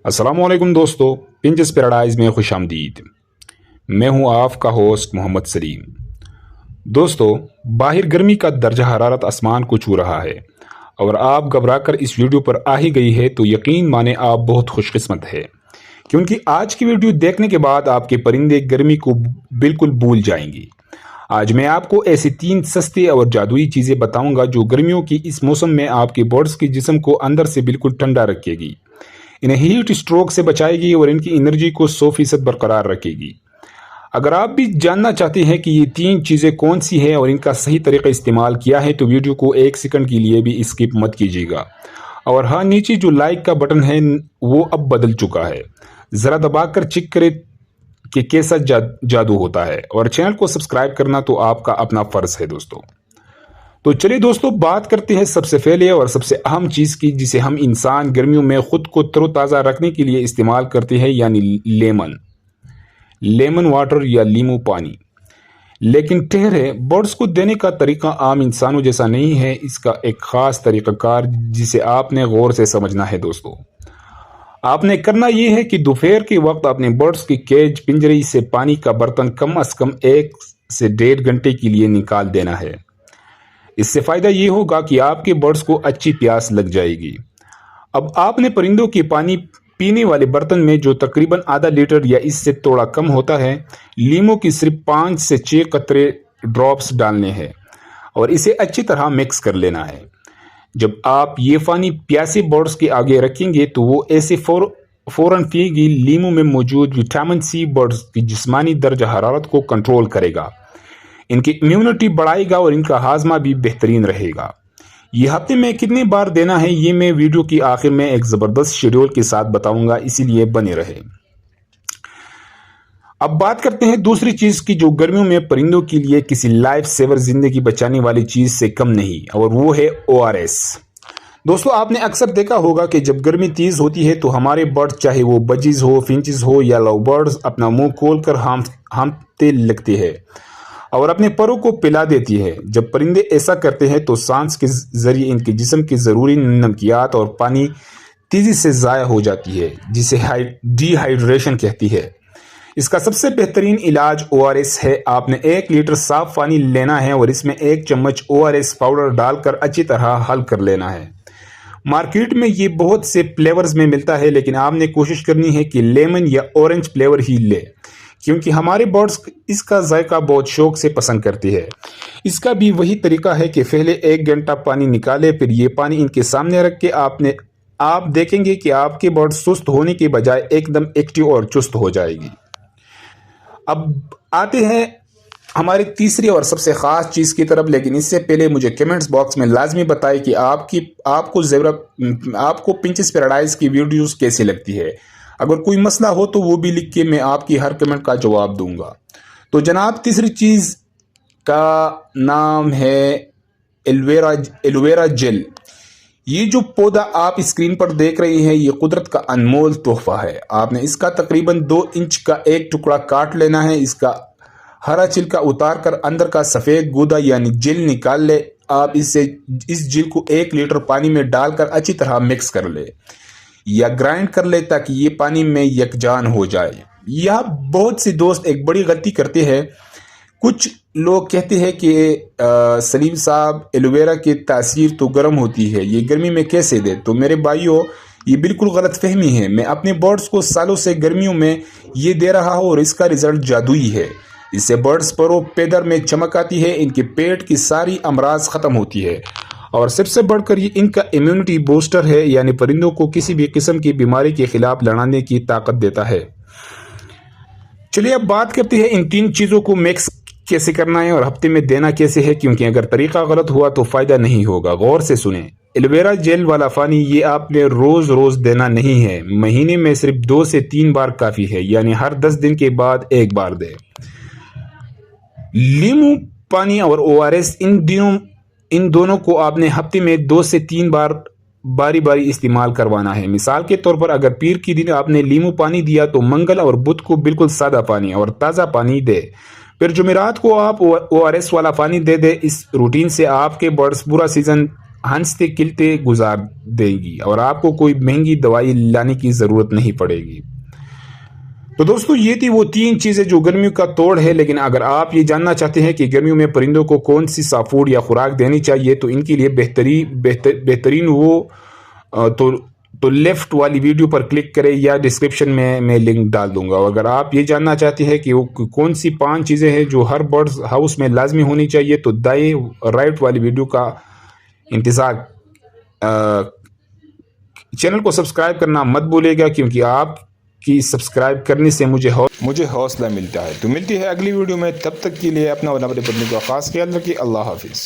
السلام علیکم دوستو، پنچز پیراڈائز میں خوش آمدید۔ میں ہوں آپ کا ہوسٹ محمد سلیم۔ دوستو، باہر گرمی کا درجہ حرارت آسمان کو چھو رہا ہے اور آپ گھبرا کر اس ویڈیو پر آ ہی گئی ہے تو یقین مانے آپ بہت خوش قسمت ہے، کیونکہ آج کی ویڈیو دیکھنے کے بعد آپ کے پرندے گرمی کو بالکل بھول جائیں گے۔ آج میں آپ کو ایسی 3 سستی اور جادوئی چیزیں بتاؤں گا جو گرمیوں کی اس موسم میں آپ کے برڈز کے جسم کو اندر سے بالکل ٹھنڈا رکھے گی، انہیں ہیٹ اسٹروک سے بچائے گی اور ان کی انرجی کو 100% برقرار رکھے گی۔ اگر آپ بھی جاننا چاہتے ہیں کہ یہ 3 چیزیں کون سی ہیں اور ان کا صحیح طریقہ استعمال کیا ہے تو ویڈیو کو 1 سیکنڈ کے لیے بھی اسکپ مت کیجیے گا، اور ہاں، نیچے جو لائک کا بٹن ہے وہ اب بدل چکا ہے، ذرا دبا کر چیک کرے کہ کیسا جادو ہوتا ہے، اور چینل کو سبسکرائب کرنا تو آپ کا اپنا فرض ہے دوستو۔ تو چلیے دوستو، بات کرتے ہیں سب سے پہلے اور سب سے اہم چیز کی جسے ہم انسان گرمیوں میں خود کو تر و تازہ رکھنے کے لیے استعمال کرتے ہیں، یعنی لیمن واٹر یا لیمو پانی۔ لیکن ٹھہرے، برڈز کو دینے کا طریقہ عام انسانوں جیسا نہیں ہے، اس کا ایک خاص طریقہ کار جسے آپ نے غور سے سمجھنا ہے دوستو۔ آپ نے کرنا یہ ہے کہ دوپہر کے وقت اپنے برڈز کی کیج پنجرے سے پانی کا برتن کم از کم 1 سے 1.5 گھنٹے کے لیے نکال دینا ہے۔ اس سے فائدہ یہ ہوگا کہ آپ کے برڈز کو اچھی پیاس لگ جائے گی۔ اب آپ نے پرندوں کے پانی پینے والے برتن میں، جو تقریباً آدھا لیٹر یا اس سے تھوڑا کم ہوتا ہے، لیمو کی صرف 5 سے 6 قطرے ڈراپس ڈالنے ہیں اور اسے اچھی طرح مکس کر لینا ہے۔ جب آپ یہ پانی پیاسے برڈز کے آگے رکھیں گے تو وہ ایسے فوراً پیے گی۔ لیمو میں موجود وٹامن سی برڈز کی جسمانی درجہ حرارت کو کنٹرول کرے گا، ان کی امیونٹی بڑھائے گا اور ان کا ہاضمہ بھی بہترین رہے گا۔ یہ ہفتے میں کتنے بار دینا ہے یہ میں ویڈیو کی آخر میں ایک زبردست شیڈول کے ساتھ بتاؤں گا، اسی لیے بنے رہے۔ اب بات کرتے ہیں دوسری چیز کی جو گرمیوں میں پرندوں کے لیے کسی لائف سیور، زندگی بچانے والی چیز سے کم نہیں، اور وہ ہے ORS۔ دوستو، آپ نے اکثر دیکھا ہوگا کہ جب گرمی تیز ہوتی ہے تو ہمارے برڈ، چاہے وہ بجیز ہو، فنچز ہو یا لو برڈز، اپنا منہ کھول کر ہانپتے لگتے ہیں اور اپنے پروں کو پلا دیتی ہے۔ جب پرندے ایسا کرتے ہیں تو سانس کے ذریعے ان کے جسم کی ضروری نمکیات اور پانی تیزی سے ضائع ہو جاتی ہے، جسے ڈی ہائیڈریشن کہتی ہے۔ اس کا سب سے بہترین علاج ORS ہے۔ آپ نے 1 لیٹر صاف پانی لینا ہے اور اس میں 1 چمچ ORS پاؤڈر ڈال کر اچھی طرح حل کر لینا ہے۔ مارکیٹ میں یہ بہت سے فلیورز میں ملتا ہے، لیکن آپ نے کوشش کرنی ہے کہ لیمن یا اورنج فلیور ہی لے، کیونکہ ہمارے برڈز اس کا ذائقہ بہت شوق سے پسند کرتی ہے۔ اس کا بھی وہی طریقہ ہے کہ پہلے 1 گھنٹہ پانی نکالے، پھر یہ پانی ان کے سامنے رکھ کے آپ دیکھیں گے کہ آپ کے برڈ سست ہونے کے بجائے ایک دم ایکٹیو اور چست ہو جائے گی۔ اب آتے ہیں ہماری تیسری اور سب سے خاص چیز کی طرف، لیکن اس سے پہلے مجھے کمنٹس باکس میں لازمی بتائیں کہ آپ کو پنچز پیراڈائز کی ویڈیوز کیسی لگتی ہے۔ اگر کوئی مسئلہ ہو تو وہ بھی لکھ کے میں آپ کی ہر کمنٹ کا جواب دوں گا۔ تو جناب، تیسری چیز کا نام ہے ایلوویرا جیل۔ یہ جو پودا آپ اسکرین پر دیکھ رہے ہیں یہ قدرت کا انمول تحفہ ہے۔ آپ نے اس کا تقریباً 2 انچ کا ایک ٹکڑا کاٹ لینا ہے، اس کا ہرا چھلکا اتار کر اندر کا سفید گودا یعنی جیل نکال لے۔ آپ اس جیل کو 1 لیٹر پانی میں ڈال کر اچھی طرح مکس کر لے یا گرائنڈ کر لے تاکہ یہ پانی میں یکجان ہو جائے۔ یہاں بہت سے دوست ایک بڑی غلطی کرتے ہیں۔ کچھ لوگ کہتے ہیں کہ سلیم صاحب، ایلوویرا کی تاثیر تو گرم ہوتی ہے، یہ گرمی میں کیسے دے؟ تو میرے بھائیوں، یہ بالکل غلط فہمی ہے۔ میں اپنے برڈز کو سالوں سے گرمیوں میں یہ دے رہا ہوں اور اس کا رزلٹ جادوئی ہے۔ اس سے برڈز پرو پیدر میں چمک آتی ہے، ان کے پیٹ کی ساری امراض ختم ہوتی ہے، اور سب سے بڑھ کر یہ ان کا امیونٹی بوسٹر ہے، یعنی پرندوں کو کسی بھی قسم کی بیماری کے خلاف لڑنے کی طاقت دیتا ہے۔ چلیے اب بات کرتے ہیں ان 3 چیزوں کو مکس کیسے کرنا ہے اور ہفتے میں دینا کیسے ہے، کیونکہ اگر طریقہ غلط ہوا تو فائدہ نہیں ہوگا۔ غور سے سنیں، ایلوویرا جیل والا پانی یہ آپ نے روز دینا نہیں ہے، مہینے میں صرف 2 سے 3 بار کافی ہے، یعنی ہر 10 دن کے بعد 1 بار دے۔ لیمو پانی اور ORS، ان دونوں کو آپ نے ہفتے میں 2 سے 3 بار باری استعمال کروانا ہے۔ مثال کے طور پر اگر پیر کے دن آپ نے لیمو پانی دیا تو منگل اور بدھ کو بالکل سادہ پانی اور تازہ پانی دے، پھر جمعرات کو آپ ORS والا پانی دے دے۔ اس روٹین سے آپ کے برڈز پورا سیزن ہنستے کھلتے گزار دے گی اور آپ کو کوئی مہنگی دوائی لانے کی ضرورت نہیں پڑے گی۔ تو دوستو یہ تھی وہ 3 چیزیں جو گرمیوں کا توڑ ہے، لیکن اگر آپ یہ جاننا چاہتے ہیں کہ گرمیوں میں پرندوں کو کون سی سافٹ فوڈ یا خوراک دینی چاہیے تو ان کے لیے بہترین تو لیفٹ والی ویڈیو پر کلک کریں یا ڈسکرپشن میں لنک ڈال دوں گا۔ اور اگر آپ یہ جاننا چاہتے ہیں کہ وہ کون سی 5 چیزیں ہیں جو ہر برڈز ہاؤس میں لازمی ہونی چاہیے تو دائیں رائٹ والی ویڈیو کا انتظار چینل کو سبسکرائب کرنا مت بھولے گا، کیونکہ آپ کی سبسکرائب کرنے سے مجھے حوصلہ ملتا ہے۔ تو ملتی ہے اگلی ویڈیو میں، تب تک کے لیے اپنا اور اپنے پتنی کا خاص خیال رکھیے۔ اللہ حافظ۔